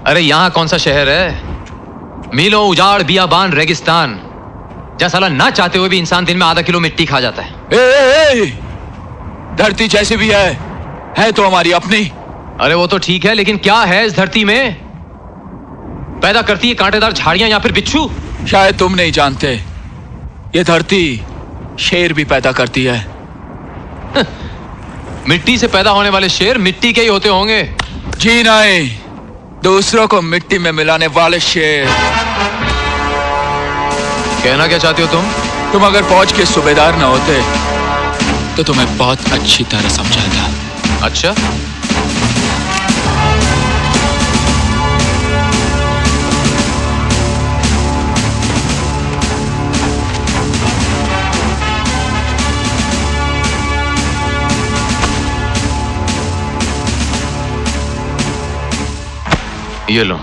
अरे यहाँ कौन सा शहर है? मीलों उजाड़, बियाबान, रेगिस्तान, जहाँ साला ना चाहते हुए भी इंसान दिन में आधा किलो मिट्टी खा जाता है। ए, धरती जैसी भी है तो हमारी अपनी। अरे वो तो ठीक है, लेकिन क्या है इस धरती में? पैदा करती है कांटेदार झाड़ियां या फिर बिच्छू? शायद तुम नहीं जानते, ये धरती शेर भी पैदा करती है। मिट्टी से पैदा होने वाले शेर मिट्टी के ही होते होंगे। जी नहीं, दूसरों को मिट्टी में मिलाने वाले शेर। कहना क्या चाहते हो तुम? तुम अगर फौज के सूबेदार न होते तो तुम्हें बहुत अच्छी तरह समझाता। अच्छा, ये लो।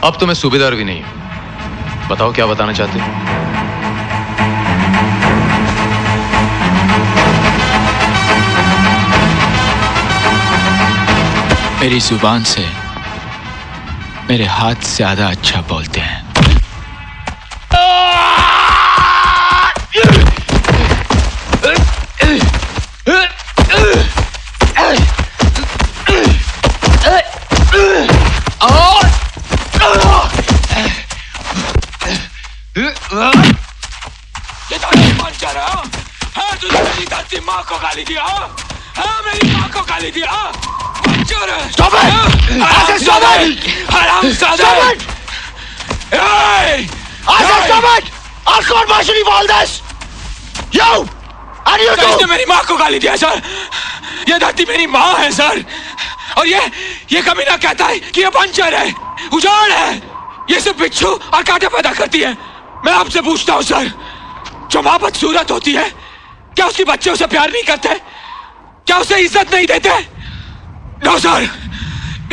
अब तो मैं सूबेदार भी नहीं हूं। बताओ क्या बताना चाहते हो? मेरी जुबान से मेरे हाथ ज्यादा अच्छा बोलते हैं। तुझे मेरी धरती माँ को गाली दिया? हाँ, मेरी माँ को गाली दिया? Stop it! I said stop it! Stop it! Hey! I said stop it! I'll court martial you for all this! You! And you too! इसने मेरी माँ को गाली दिया सर। ये धरती मेरी माँ है सर। और ये कमीना कहता है कि ये बंजर है, उजाड़ है, ये सिर्फ बिच्छू और कांटे पैदा करती है। मैं आपसे पूछता हूँ सर, जो माँ बदसूरत होती है, क्या उसके बच्चे उसे प्यार नहीं करते? क्या उसे इज्जत नहीं देते? नो सर,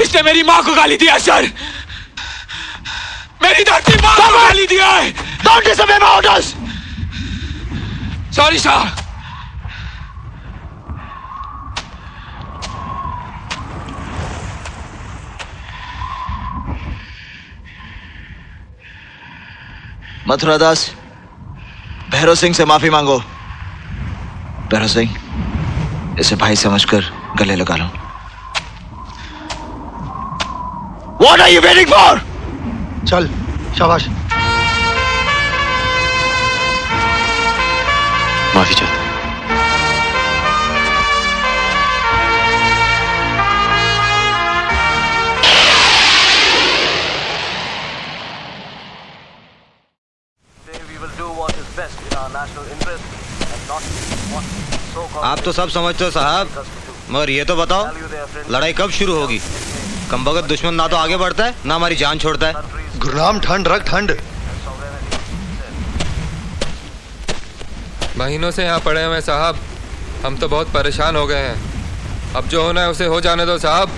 इसने मेरी माँ को गाली दिया सर। मेरी धरती माँ को गाली दिया है। Don't disobey my orders! Sorry sir. Mathura Das, Bhairav Singh से माफी मांगो। भैरव सिंह, इसे भाई समझकर गले लगा लो। What are you waiting for? चल, शाबाश। माफी चाहता हूं। आप तो सब समझते हो साहब, मगर ये तो बताओ लड़ाई कब शुरू होगी? कमबख्त दुश्मन ना तो आगे बढ़ता है ना हमारी जान छोड़ता है। गुरनाम, ठंड रख, ठंड। महीनों से यहाँ पड़े हुए साहब, हम तो बहुत परेशान हो गए हैं। अब जो होना है उसे हो जाने दो साहब।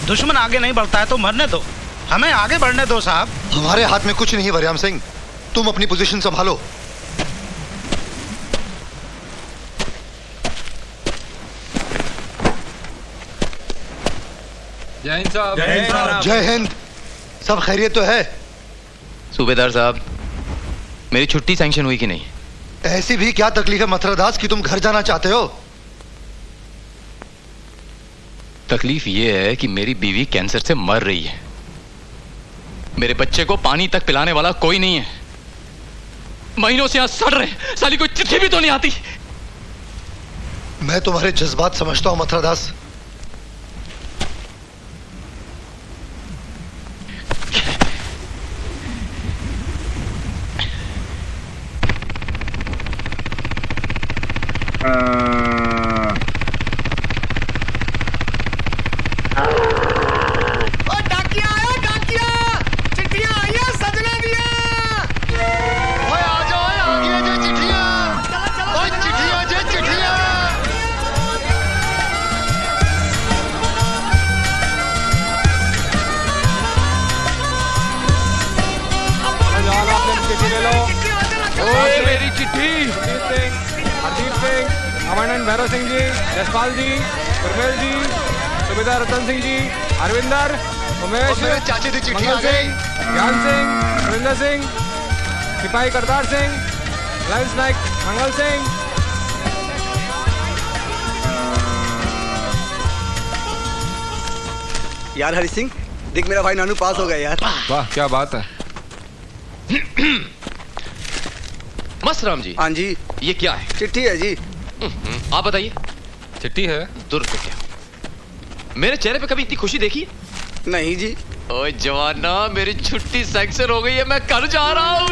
दुश्मन आगे नहीं बढ़ता है तो मरने दो, हमें आगे बढ़ने दो साहब। हमारे हाथ में कुछ नहीं वरयाम सिंह, तुम अपनी पोजीशन संभालो। जय हिंद साहब। जय हिंद। सब खैरियत तो है? सूबेदार साहब, मेरी छुट्टी सैंक्शन हुई कि नहीं? ऐसी भी क्या तकलीफ है मथुरा दास कि तुम घर जाना चाहते हो? तकलीफ ये है कि मेरी बीवी कैंसर से मर रही है। मेरे बच्चे को पानी तक पिलाने वाला कोई नहीं है। महीनों से यहां सड़ रहे, साली कोई चिट्ठी भी तो नहीं आती। मैं तुम्हारे जज्बात समझता हूं मथुरा दास। मेरी चिट्ठी। हरदीप सिंह, कमांडेंट भैरव सिंह जी, जसपाल जी, गुरमेल जी, सुबेदार रतन सिंह जी, अरविंदर, उमेश, चाची दी चिट्ठी आ मंगल गई। सिंह, ज्ञान सिंह, सुरेंद्र सिंह, सिपाही करतार सिंह, लाइंस नायक मंगल सिंह। यार हरि सिंह, देख मेरा भाई नानू पास हो गया यार। वाह क्या बात है। मस्त राम जी, हाँ जी, ये क्या है? चिट्ठी है जी। आप बताइए। चिट्ठी है। दुर्भाग्य, मेरे चेहरे पे कभी इतनी खुशी देखी है? नहीं जी। ओए जवाना, मेरी छुट्टी सैंक्शन हो गई है, मैं कर जा रहा हूँ।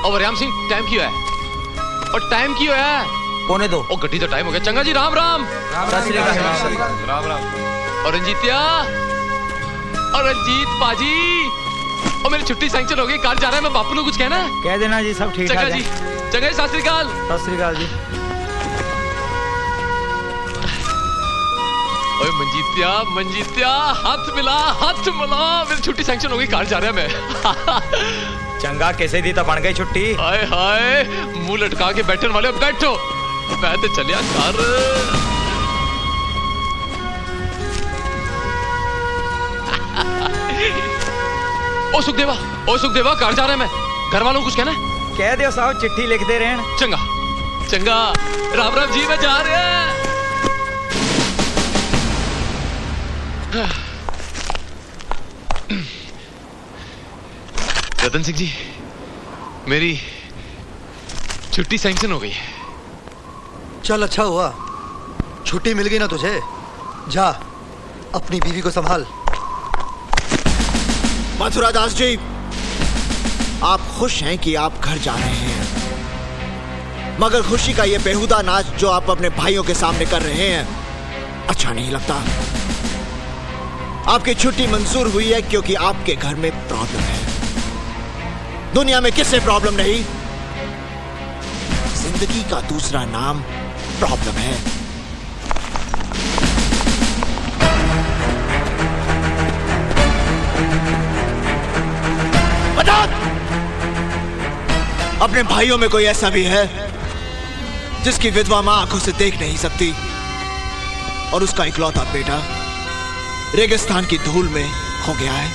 और राम सिंह, टाइम क्यों है? और टाइम क्यों है? 1:45। ओ गड्डी तो टाइम हो गया। चंगा जी, राम राम। राम राम। और रंजीतिया, और रंजीत पाजी, और मेरी छुट्टी सैंक्शन हो गई, कार जा रहा है। मैं बापू को कुछ कहना है? कह देना जी, सब ठीक चंगा ठाक जी, है। चंगा जी, सत श्री अकाल। सत श्री अकाल जी। ओए मंजीतिया, मंजीतिया, हाथ मिला, हाथ मिला। मेरी छुट्टी सैंक्शन हो गई, कार जा रहा है मैं। चंगा कैसे दी तो बन गई छुट्टी। हाय हाय, मुंह लटका के बैठने वाले, बैठो। मैं तो चलिया कार। ओ सुखदेवा, कार जा रहा है मैं। घर वालों को कुछ कहना है? कह दो साहब, चिट्ठी लिख दे रहे हैं। चंगा चंगा, राम राम जी, मैं जा रहा है। रतन सिंह जी, मेरी छुट्टी सैंक्शन हो गई है। चल अच्छा हुआ, छुट्टी मिल गई ना तुझे। जा अपनी बीवी को संभाल। मथुरा दास जी, आप खुश हैं कि आप घर जा रहे हैं, मगर खुशी का ये बेहुदा नाच जो आप अपने भाइयों के सामने कर रहे हैं, अच्छा नहीं लगता। आपकी छुट्टी मंजूर हुई है क्योंकि आपके घर में प्रॉब्लम है। दुनिया में किससे प्रॉब्लम नहीं? जिंदगी का दूसरा नाम प्रॉब्लम है। बता, अपने भाइयों में कोई ऐसा भी है जिसकी विधवा मां आंखों से देख नहीं सकती और उसका इकलौता बेटा रेगिस्तान की धूल में खो गया है?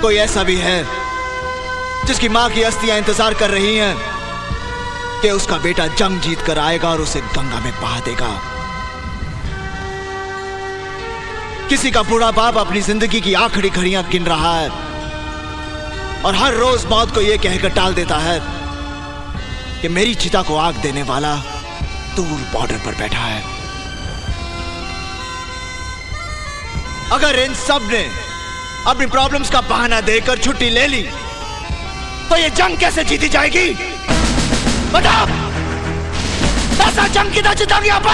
कोई ऐसा भी है जिसकी मां की अस्थियां इंतजार कर रही हैं कि उसका बेटा जंग जीत कर आएगा और उसे गंगा में बहा देगा? किसी का बूढ़ा बाप अपनी जिंदगी की आखिरी घड़ियां गिन रहा है और हर रोज मौत को यह कहकर टाल देता है कि मेरी चिता को आग देने वाला दूर बॉर्डर पर बैठा है। अगर इन सब ने अपनी प्रॉब्लम्स का बहाना देकर छुट्टी ले ली तो ये जंग कैसे जीती जाएगी? बताओ, ऐसा जंग किधर जीतेंगे आप?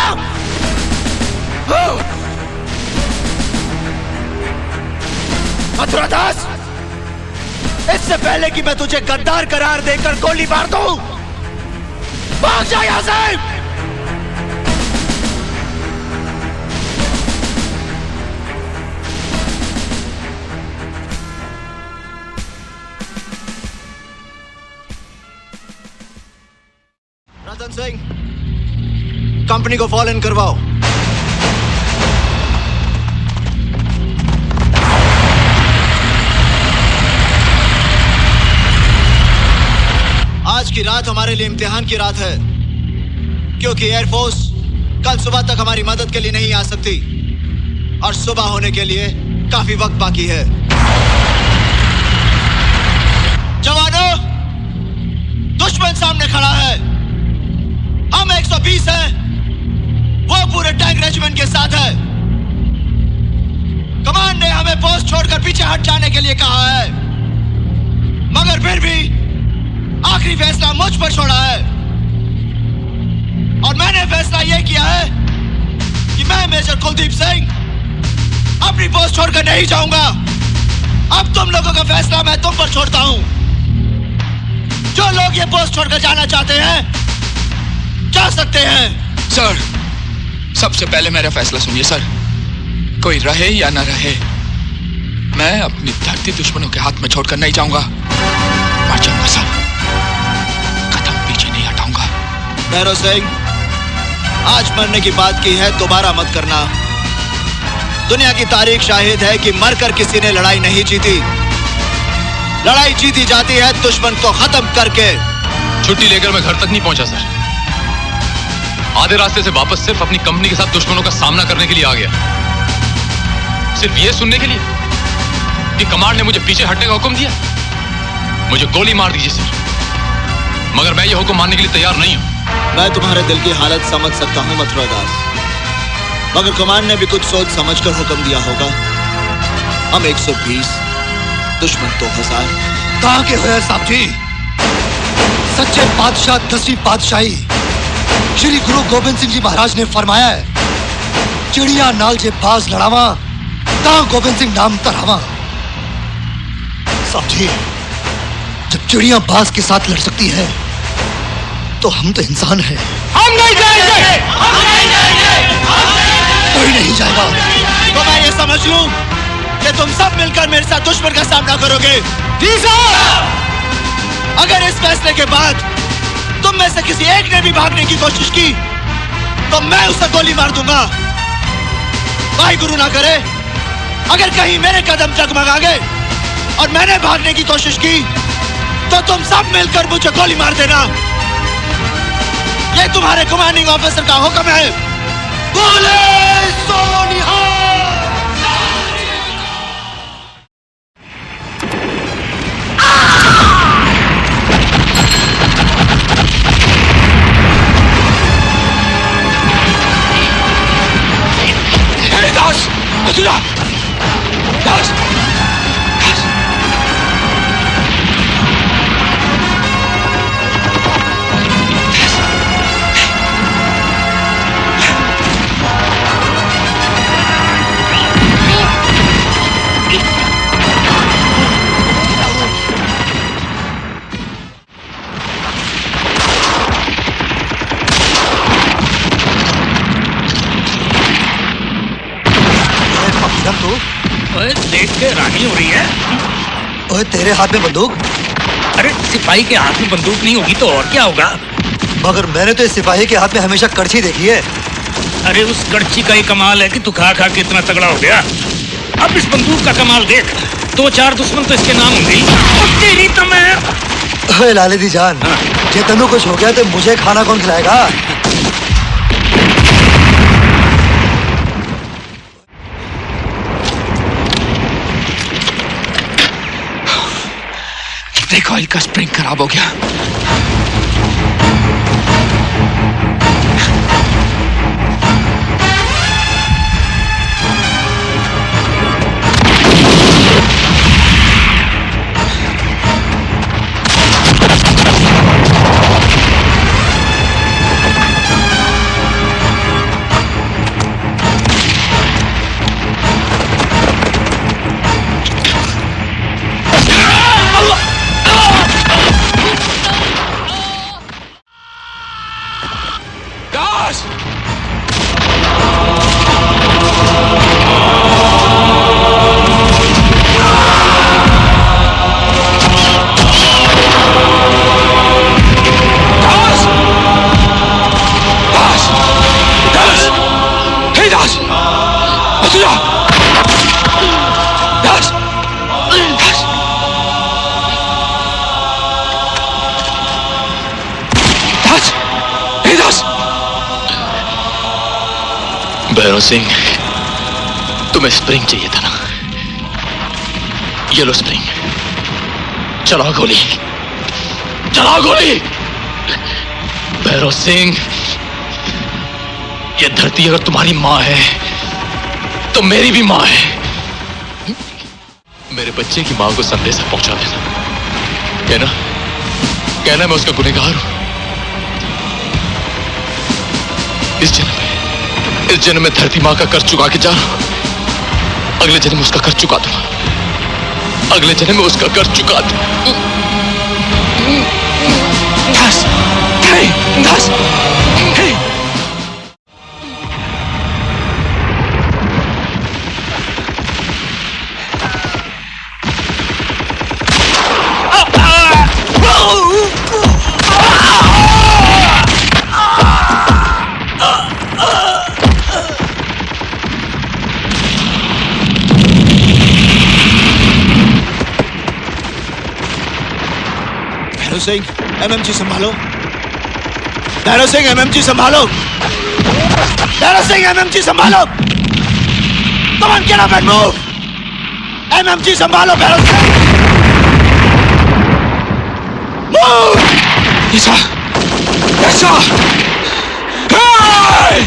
मथुरा दास, इससे पहले कि मैं तुझे गद्दार करार देकर गोली मार दूं, भाग जा यहां से। रतन सिंह, कंपनी को फॉलो इन करवाओ। आज की रात हमारे लिए इम्तिहान की रात है क्योंकि एयरफोर्स कल सुबह तक हमारी मदद के लिए नहीं आ सकती और सुबह होने के लिए काफी वक्त बाकी है। जवानों, दुश्मन सामने खड़ा है। हम 120 हैं, वो पूरे टैंक रेजिमेंट के साथ है। कमान ने हमें पोस्ट छोड़कर पीछे हट जाने के लिए कहा है, मगर फिर भी आखिरी फैसला मुझ पर छोड़ा है और मैंने फैसला यह किया है कि मैं मेजर कुलदीप सिंह अपनी पोस्ट छोड़कर नहीं जाऊंगा। अब तुम लोगों का फैसला मैं तुम पर छोड़ता हूं। जो लोग ये पोस्ट छोड़कर जाना चाहते हैं जा सकते हैं। सर, सबसे पहले मेरा फैसला सुनिए सर। कोई रहे या ना रहे, मैं अपनी धरती दुश्मनों के हाथ में छोड़कर नहीं जाऊंगा। मर जाऊंगा सर, कदम पीछे नहीं हटाऊंगा। भैरव सिंह, आज मरने की बात की है, दोबारा मत करना। दुनिया की तारीख शाहिद है कि मरकर किसी ने लड़ाई नहीं जीती। लड़ाई जीती जाती है दुश्मन को खत्म करके। छुट्टी लेकर मैं घर तक नहीं पहुंचा सर। आधे रास्ते से वापस सिर्फ अपनी कंपनी के साथ दुश्मनों का सामना करने के लिए आ गया, सिर्फ ये सुनने के लिए कि कमांड ने मुझे पीछे हटने का हुक्म दिया। मुझे गोली मार दीजिए सर, मगर मैं ये हुक्म मानने के लिए तैयार नहीं हूं। मैं तुम्हारे दिल की हालत समझ सकता हूं मथुरा दास, मगर कमांड ने भी कुछ सोच समझकर हुक्म दिया होगा। हम 120, दुश्मन 2000। कहाँ के हुए साहब जी? सच्चे बादशाह 10वीं पातशाही श्री गुरु गोबिंद सिंह जी महाराज ने फरमाया है, चिड़िया नाल जे बाज लड़ावा ता गोबिंद सिंह नाम तरावा। साहब जी, जब चिड़िया बाज के साथ लड़ सकती है तो हम तो इंसान हैं। हम नहीं जाएंगे, कोई नहीं जाएगा। तो मैं ये समझ लूं कि तुम सब मिलकर मेरे साथ दुश्मन का सामना करोगे? जी साहब। अगर इस फैसले के बाद तुम में से किसी एक ने भी भागने की कोशिश की तो मैं उसे गोली मार दूंगा। भाई गुरु ना करे, अगर कहीं मेरे कदम जगमगा गए और मैंने भागने की कोशिश की तो तुम सब मिलकर मुझे गोली मार देना। ये तुम्हारे कमांडिंग ऑफिसर का हुक्म है। बोले सोनिहाल। दास, मथुरा, दास, देख के रानी हो रही है। ओए, तेरे हाथ में बंदूक? अरे सिपाही के हाथ में बंदूक नहीं होगी तो और क्या होगा? मगर मैंने तो इस सिपाही के हाथ में हमेशा कड़छी देखी है। अरे उस कड़छी का ही कमाल है कि तू खा खा के इतना तगड़ा हो गया। अब इस बंदूक का कमाल देख, 2-4 दुश्मन तो इसके नाम होंगे। तेरी तो मैं। ओए लाले दी जान, ये तनु कुछ हो गया तो मुझे खाना कौन खिलाएगा? ब्रेक ऑयल का स्प्रिंग खराब हो गया। भैरव सिंह, तुम्हें स्प्रिंग चाहिए था ना? ये लो स्प्रिंग, चलाओ गोली, चलाओ गोली। भैरव सिंह, ये धरती अगर तुम्हारी मां है तो मेरी भी मां है। मेरे बच्चे की मां को संदेशा पहुंचा देना, कहना मैं उसका गुनहगार हूं। इस जन्म में धरती मां का कर चुका के जा रहा हूं, अगले जन्म में उसका कर चुका दूंगा, अगले जन्म में उसका कर चुका दूंगा। दास, दास, सिंह एमएमजी संभालो। भैरव सिंह एमएमजी संभालो। भैरव सिंह एमएमजी संभालो। Come on, get up and move. MMG संभालो भैरव सिंह। Move. ऐसा ऐसा Hey!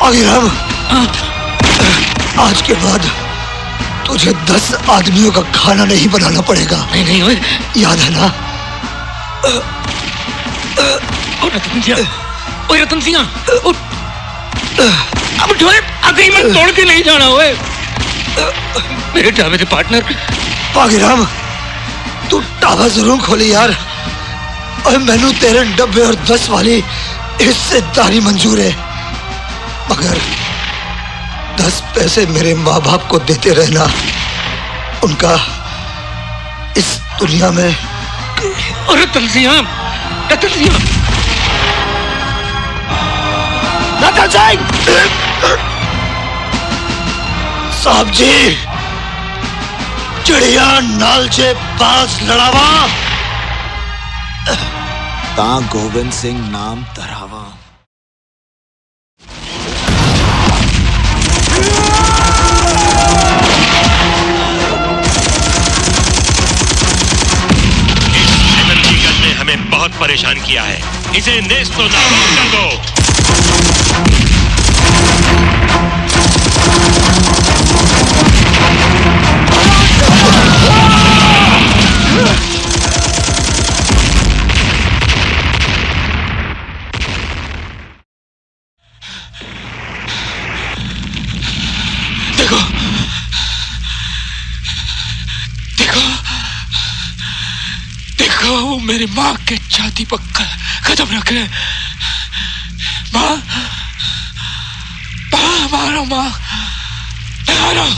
आगिराम, आज के बाद तुझे 10 आदमियों का खाना नहीं बनाना पड़ेगा। नहीं नहीं ओए, याद है ना? रतन सिंह अब उठो, अग्रीमेंट तोड़ के नहीं जाना ओए। मेरे ढाबे के पार्टनर। आगिराम, तू ढाबा जरूर खोली यार, और मैनू तेरे डब्बे और 10 वाली हिस्सेदारी मंजूर है, मगर 10 पैसे मेरे माँ बाप को देते रहना। उनका इस दुनिया में रतन सिंह, रतन सिंह, रतन सिंह साहब जी, चिड़िया नाल जे पास लड़ावा ता गोविंद सिंह नाम तरावा। ने हमें बहुत परेशान किया है, इसे नेस्तो नाबूद कर दो। देखो देखो देखो, वो मेरी माँ के छाती पर कदम रख रहे। माँ, मारो माँ, मारो।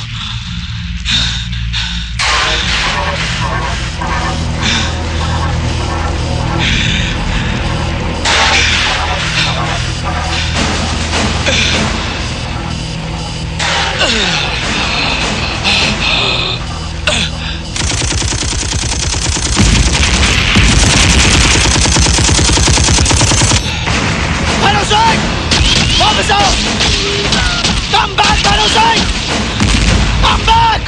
Come back, Bhanu Singh! Come back!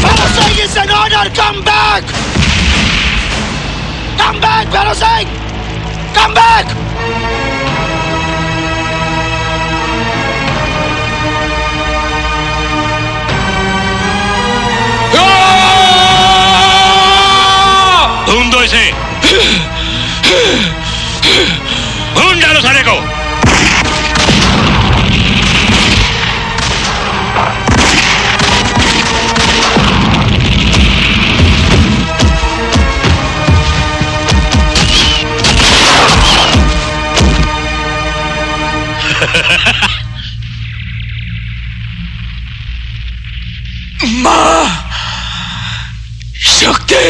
Bhanu Singh, it's an order! Come back! Come back, Bhanu Singh! Come back! ढूंढ दो इसे, ढूंढ डालो सारे को। माँ, शक्ति,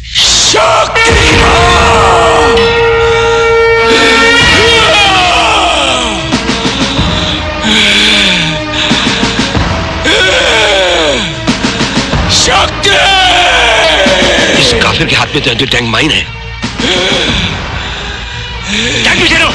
शक्ति शक्ति। इस काफिर के हाथ में तो एंटी टैंक माइन है। टैंक पीछे लो।